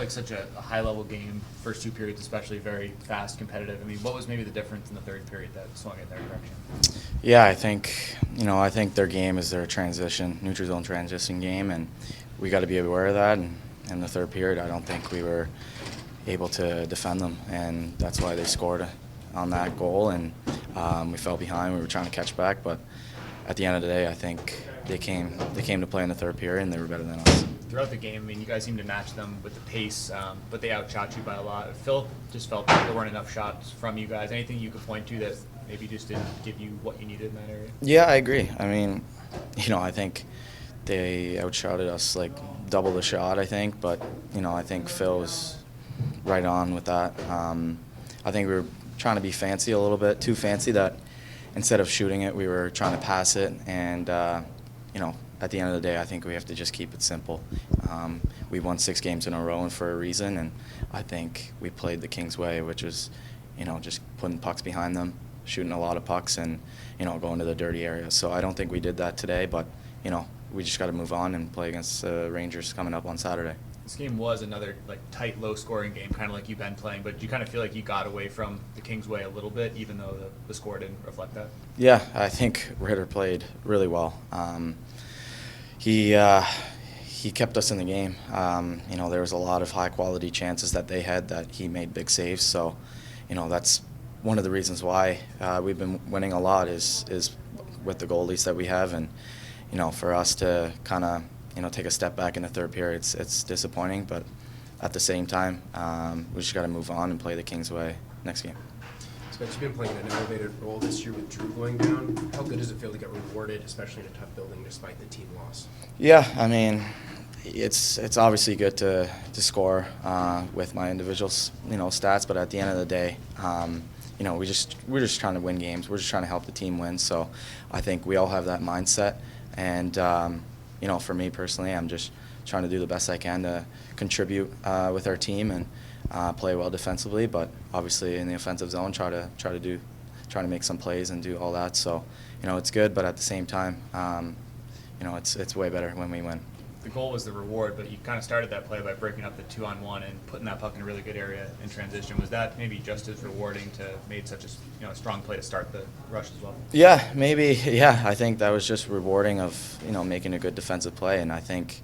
like such a high-level game, first two periods especially, very fast, competitive. I mean, what was maybe the difference in the third period that swung in their direction? Yeah, I think their game is their transition, neutral zone transition game, and we got to be aware of that. And in the third period, I don't think we were able to defend them, and that's why they scored on that goal. And we fell behind. We were trying to catch back, but at the end of the day, I think they came to play in the third period, and they were better than us. Throughout the game, I mean, you guys seemed to match them with the pace, but they outshot you by a lot. Phil just felt like there weren't enough shots from you guys. Anything you could point to that maybe just didn't give you what you needed in that area? Yeah, I agree. I mean, I think they outshotted us like double the shot, I think, but, I think Phil was right on with that. I think we were trying to be fancy a little bit, too fancy, that instead of shooting it, we were trying to pass it, and, at the end of the day, I think we have to just keep it simple. We won 6 games in a row and for a reason, and I think we played the Kings way, which was, just putting pucks behind them, shooting a lot of pucks, and, going to the dirty areas. So I don't think we did that today, but, we just got to move on and play against the Rangers coming up on Saturday. This game was another tight, low-scoring game, kind of like you've been playing. But do you kind of feel like you got away from the Kings way a little bit, even though the score didn't reflect that? Yeah, I think Ritter played really well. He kept us in the game. There was a lot of high-quality chances that they had that he made big saves. So, that's one of the reasons why we've been winning a lot is with the goalies that we have. And, for us to kind of, take a step back in the third period, it's disappointing. But at the same time, we just got to move on and play the Kings way next game. Spence, you've been playing an elevated role this year with Drew going down. How good does it feel to get rewarded, especially in a tough building, despite the team loss? Yeah, I mean, it's obviously good to score with my individual stats, but at the end of the day, we're just trying to win games. We're just trying to help the team win. So I think we all have that mindset, and for me personally, I'm just trying to do the best I can to contribute with our team and play well defensively, but obviously in the offensive zone, try to make some plays and do all that. So, it's good, but at the same time, it's way better when we win. The goal was the reward, but you kind of started that play by breaking up the 2-on-1 and putting that puck in a really good area in transition. Was that maybe just as rewarding to made such a strong play to start the rush as well? Yeah, maybe. Yeah, I think that was just rewarding of making a good defensive play, and I think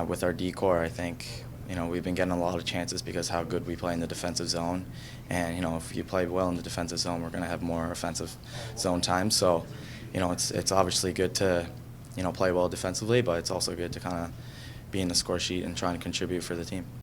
with our D-core, I think we've been getting a lot of chances because how good we play in the defensive zone, and if you play well in the defensive zone, we're going to have more offensive zone time. So, it's obviously good to play well defensively, but it's also good to kind of be in the score sheet and try and contribute for the team.